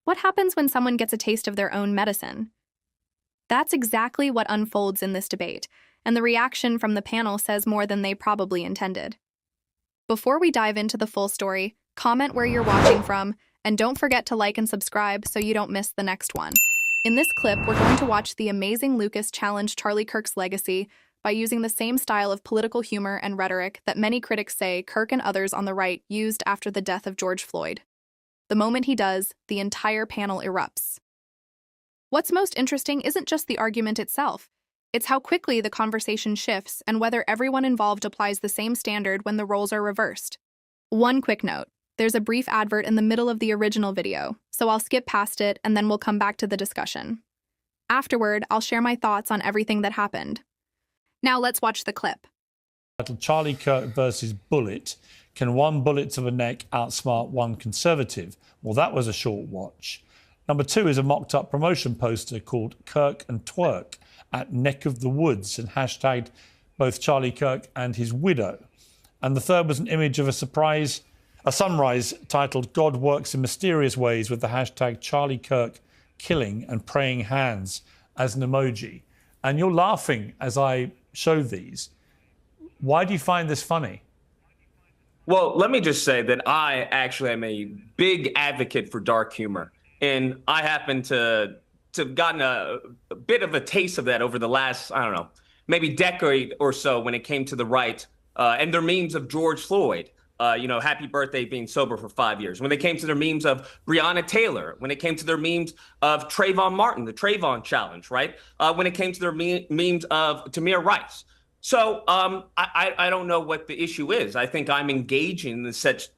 What happens when someone gets a taste of their own medicine? That's exactly what unfolds in this debate, and the reaction from the panel says more than they probably intended. Before we dive into the full story, comment where you're watching from, and don't forget to like and subscribe so you don't miss the next one. In this clip, we're going to watch the amazing Lucas challenge Charlie Kirk's legacy by using the same style of political humor and rhetoric that many critics say Kirk and others on the right used after the death of George Floyd. The moment he does, the entire panel erupts. What's most interesting isn't just the argument itself, it's how quickly the conversation shifts and whether everyone involved applies the same standard when the roles are reversed. One quick note, there's a brief advert in the middle of the original video, so I'll skip past it and then we'll come back to the discussion. Afterward, I'll share my thoughts on everything that happened. Now let's watch the clip. Charlie Kirk versus Bullet. Can one bullet to the neck outsmart one conservative? Well, that was a short watch. Number 2 is a mocked-up promotion poster called Kirk and Twerk at Neck of the Woods and hashtagged both Charlie Kirk and his widow. And the third was an image of a sunrise titled God Works in Mysterious Ways with the hashtag Charlie Kirk killing and praying hands as an emoji. And you're laughing as I show these. Why do you find this funny? Well, let me just say that I actually am a big advocate for dark humor. And I happen to have gotten a bit of a taste of that over the last, I don't know, maybe decade or so when it came to the right and their memes of George Floyd. Happy birthday being sober for 5 years. When they came to their memes of Breonna Taylor, when it came to their memes of Trayvon Martin, the Trayvon challenge, right? When it came to their memes of Tamir Rice. So I don't know what the issue is. I think I'm engaging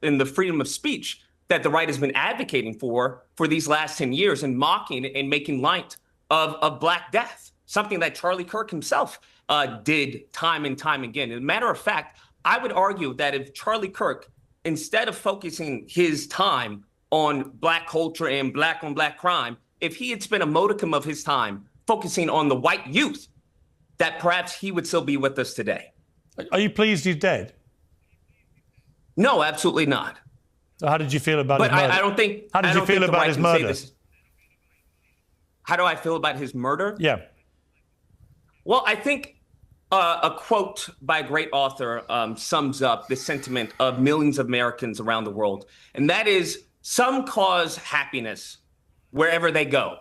in the freedom of speech that the right has been advocating for these last 10 years and mocking and making light of Black death, something that Charlie Kirk himself did time and time again. As a matter of fact, I would argue that if Charlie Kirk, instead of focusing his time on Black culture and Black on Black crime, if he had spent a modicum of his time focusing on the white youth, that perhaps he would still be with us today. Are you pleased he's dead? No, absolutely not. So how did you feel about his murder? I don't think. How did you feel about his murder? How do I feel about his murder? Yeah. Well, I think a quote by a great author sums up the sentiment of millions of Americans around the world, and that is, some cause happiness wherever they go,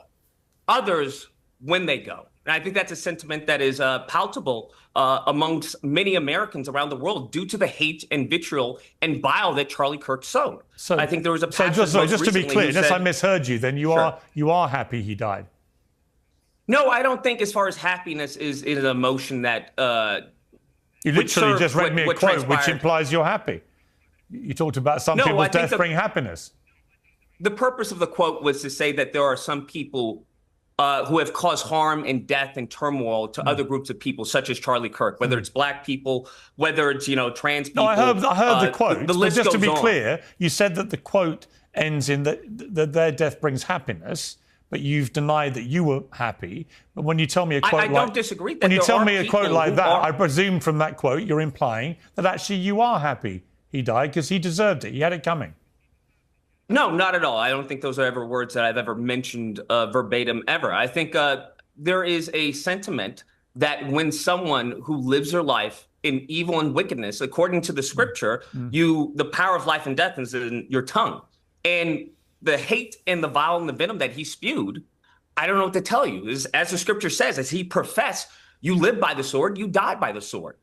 others when they go. And I think that's a sentiment that is palpable amongst many Americans around the world due to the hate and vitriol and bile that Charlie Kirk sowed. So I think there was a pastor just to be clear, unless I misheard you, then you are happy he died. No, I don't think as far as happiness is an emotion that you literally just read me a quote which implies you're happy. You talked about some people's death bring happiness. The purpose of the quote was to say that there are some people who have caused harm and death and turmoil to other groups of people, such as Charlie Kirk, whether it's Black people, whether it's, trans people. No, I heard the quote. The list just to be goes on. clear, you said that the quote ends in that their death brings happiness, but you've denied that you were happy. But when you tell me a quote I don't disagree that when you there tell are me a quote people like who that, are- I presume from that quote you're implying that actually you are happy he died because he deserved it. He had it coming. No, not at all. I don't think those are ever words that I've ever mentioned verbatim ever. I think there is a sentiment that when someone who lives their life in evil and wickedness, according to the scripture, the power of life and death is in your tongue. And the hate and the vile and the venom that he spewed, I don't know what to tell you. As the scripture says, as he professed, you live by the sword, you die by the sword.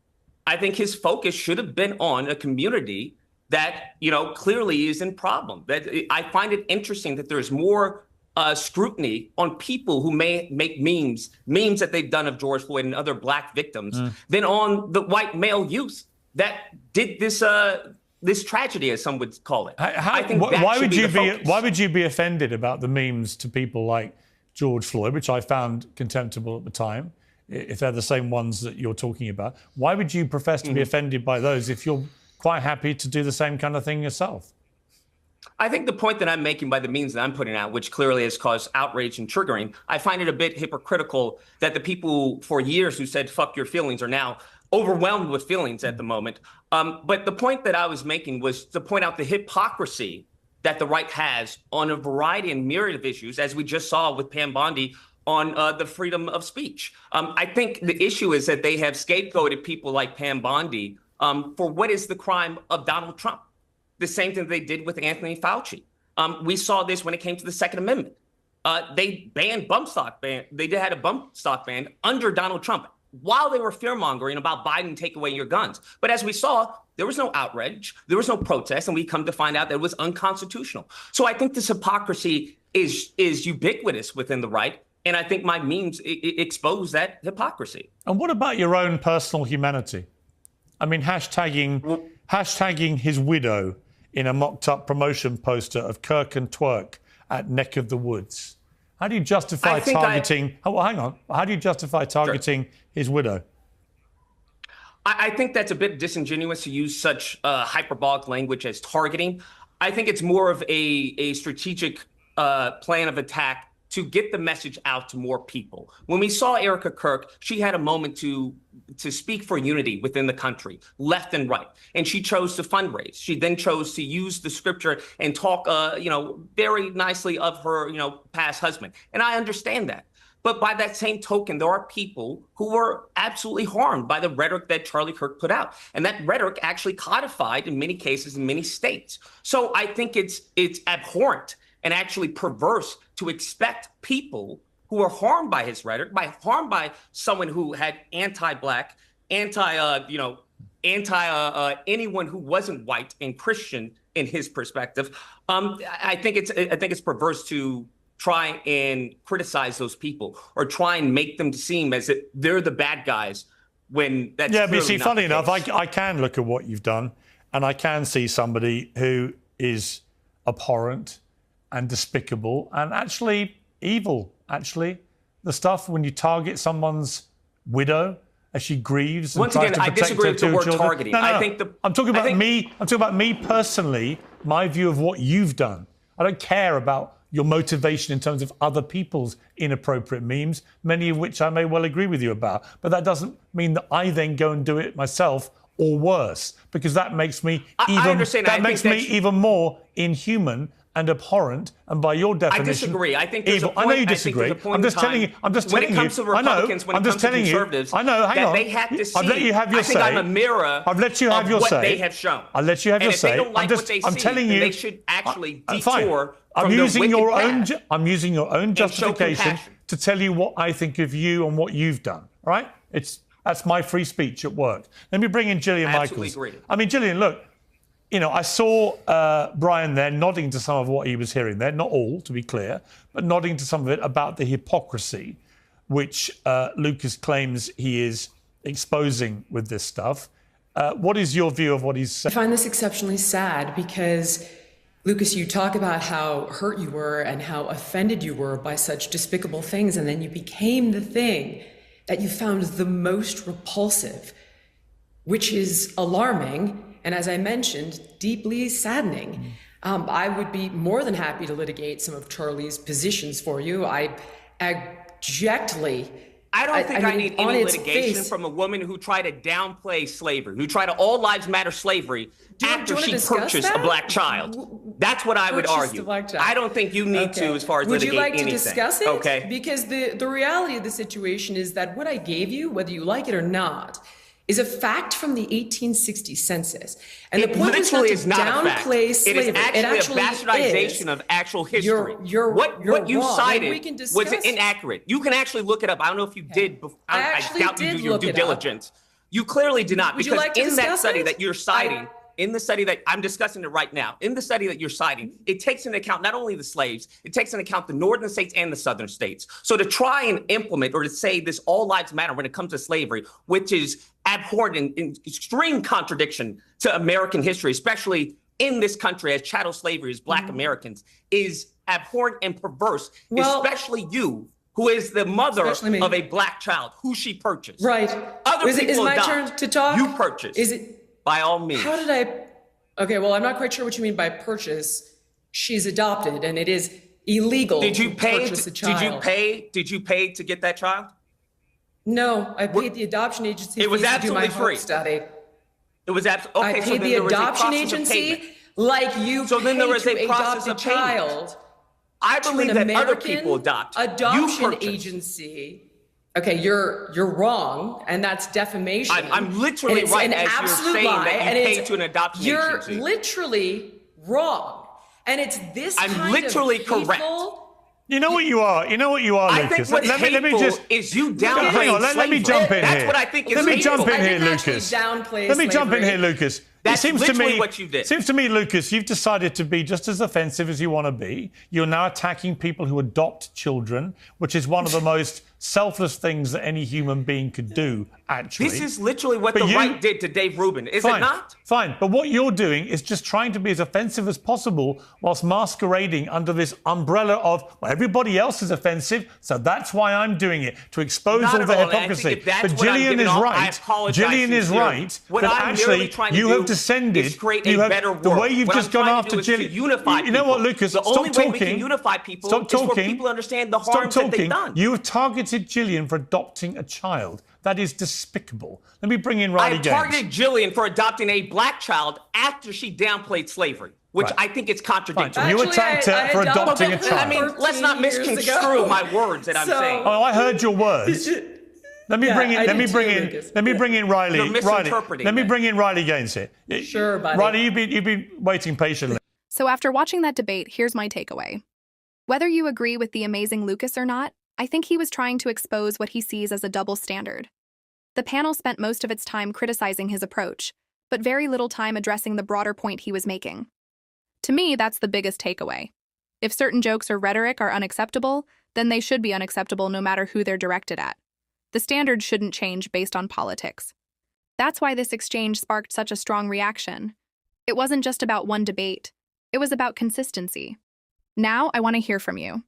I think his focus should have been on a community that, clearly is in problem. That I find it interesting that there's more scrutiny on people who may make memes that they've done of George Floyd and other Black victims than on the white male youth that did this tragedy, as some would call it. Why would you be offended about the memes to people like George Floyd, which I found contemptible at the time, if they're the same ones that you're talking about? Why would you profess to be offended by those if you're quite happy to do the same kind of thing yourself? I think the point that I'm making by the means that I'm putting out, which clearly has caused outrage and triggering, I find it a bit hypocritical that the people for years who said fuck your feelings are now overwhelmed with feelings at the moment. But the point that I was making was to point out the hypocrisy that the right has on a variety and myriad of issues, as we just saw with Pam Bondi on the freedom of speech. I think the issue is that they have scapegoated people like Pam Bondi for what is the crime of Donald Trump. The same thing they did with Anthony Fauci. We saw this when it came to the Second Amendment. They banned bump stock ban. They had a bump stock ban under Donald Trump while they were fear-mongering about Biden take away your guns. But as we saw, there was no outrage, there was no protest, and we come to find out that it was unconstitutional. So I think this hypocrisy is ubiquitous within the right, and I think my memes expose that hypocrisy. And what about your own personal humanity? I mean, hashtagging his widow in a mocked-up promotion poster of Kirk and Twerk at Neck of the Woods. How do you justify targeting... hang on. How do you justify targeting his widow? I think that's a bit disingenuous to use such hyperbolic language as targeting. I think it's more of a strategic plan of attack to get the message out to more people. When we saw Erica Kirk, she had a moment to speak for unity within the country, left and right, and she chose to fundraise. She then chose to use the scripture and talk, very nicely of her, past husband. And I understand that. But by that same token, there are people who were absolutely harmed by the rhetoric that Charlie Kirk put out. And that rhetoric actually codified in many cases in many states. So I think it's abhorrent and actually perverse to expect people who are harmed by his rhetoric, harmed by someone who had anti-black, anyone who wasn't white and Christian in his perspective. I think it's perverse to try and criticize those people or try and make them seem as if they're the bad guys when that's but you see, funny enough, I can look at what you've done and I can see somebody who is abhorrent and despicable and actually evil. Actually, the stuff when you target someone's widow as she grieves. Once and again, tries to I disagree with the word children. targeting. No. I'm talking about me. I'm talking about me personally. My view of what you've done. I don't care about your motivation in terms of other people's inappropriate memes, many of which I may well agree with you about. But that doesn't mean that I then go and do it myself or worse, because that makes me even more inhuman and abhorrent, and by your definition, I disagree. I think there's a point. I know you disagree. I'm just telling you. When it comes to Republicans, when it comes to conservatives, I know. Hang on. They have to see. I've let you have your say. I think I'm a mirror. I've let you have your what say. They have shown. I'll let you have your say. And if they don't like what they see, then they should actually detour from their wicked path. I'm using your own justification to tell you what I think of you and what you've done. All right? That's my free speech at work. Let me bring in Gillian Michaels. Agree. I mean, Gillian, look. I saw Brian there nodding to some of what he was hearing there, not all, to be clear, but nodding to some of it about the hypocrisy which Lucas claims he is exposing with this stuff. What is your view of what he's saying? I find this exceptionally sad because, Lucas, you talk about how hurt you were and how offended you were by such despicable things, and then you became the thing that you found the most repulsive, which is alarming. And as I mentioned, deeply saddening. I would be more than happy to litigate some of Charlie's positions for you. I abjectly... I don't think I need any litigation from a woman who tried to downplay slavery, who tried to all lives matter slavery after she purchased a black child. That's what I would argue. I don't think you need to as far as litigate anything. Would you like to discuss it? Okay. Because the reality of the situation is that what I gave you, whether you like it or not, is a fact from the 1860 census. And the point is not to downplay slavery. It is actually a bastardization of actual history. What you cited was inaccurate. You can actually look it up. I don't know if you did. I doubt you do your due diligence. You clearly did not, because in that study that you're citing, in the study that I'm discussing it right now, in the study that you're citing, it takes into account not only the slaves, it takes into account the northern states and the southern states. So to try and implement or to say this all lives matter when it comes to slavery, which is abhorrent and in extreme contradiction to American history, especially in this country as chattel slavery as Black Americans, is abhorrent and perverse, especially you, who is the mother of a Black child, who she purchased. Right. Other people is my adopt. turn to talk? You purchased. Is it? By all means. How did I? Okay, well, I'm not quite sure what you mean by purchase. She's adopted, and it is illegal to purchase a child. Did you pay to get that child? No, I paid the adoption agency. It was fees absolutely to do my free. Study. It was absolutely okay. I paid the adoption agency. like you So then there pay was to a process adopt a of payment. child I to believe an that other American people adopt. You adoption purchase. agency. Okay, you're wrong, and that's defamation. I'm literally and it's right an as you're absolute saying lie, that you and pay it's- to an adoption you're agency. literally wrong, and it's this I'm kind literally of correct. hateful. You know what you are? You know what you are, I Lucas? think what's let me hateful just is you hang on, downplaying let me slavery. jump in That's here. what I think is Let me hateful. jump in I here, didn't actually Lucas. downplay Let me jump in slavery. here, Lucas. That's it seems to literally me what you did. Seems to me, Lucas, you've decided to be just as offensive as you want to be. You're now attacking people who adopt children, which is one of the most selfless things that any human being could do, actually. This is literally what But the you- right did to Dave Rubin, is Fine, it not? Fine, but what you're doing is just trying to be as offensive as possible whilst masquerading under this umbrella of, well, everybody else is offensive, so that's why I'm doing it, to expose Not all at the all, and I think hypocrisy. if that's But what I'm Gillian giving is off, I right. apologize Gillian is sincerely. right. What that I'm actually merely trying to you do have descended. is create you a have, better The way world. you've What just I'm gone trying to after do is to Gillian. unify You know what, people. Lucas? The Stop only way talking. we can unify people Stop is for talking. people to understand the Stop harms that they've talking. done. You have targeted Gillian for adopting a child. That is despicable. Let me bring in I Riley have Gaines. targeted Jillian for adopting a black child after she downplayed slavery, which Right. I think is contradictory. Fine. You attacked her for adopting a child. I mean, let's not 14 years misconstrue ago. my words that I'm So- saying. Oh, I heard your words. Let me Yeah, bring in. I Let me did bring too, in. Lucas. Let me bring in Riley. You're misinterpreting Let me that. bring in Riley Gaines here. Sure, buddy. Riley, you've been waiting patiently. So after watching that debate, here's my takeaway. Whether you agree with the amazing Lucas or not, I think he was trying to expose what he sees as a double standard. The panel spent most of its time criticizing his approach, but very little time addressing the broader point he was making. To me, that's the biggest takeaway. If certain jokes or rhetoric are unacceptable, then they should be unacceptable no matter who they're directed at. The standards shouldn't change based on politics. That's why this exchange sparked such a strong reaction. It wasn't just about one debate. It was about consistency. Now, I want to hear from you.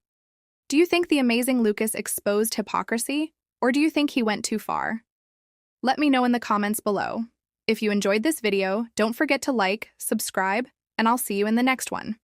Do you think the amazing Lucas exposed hypocrisy, or do you think he went too far? Let me know in the comments below. If you enjoyed this video, don't forget to like, subscribe, and I'll see you in the next one.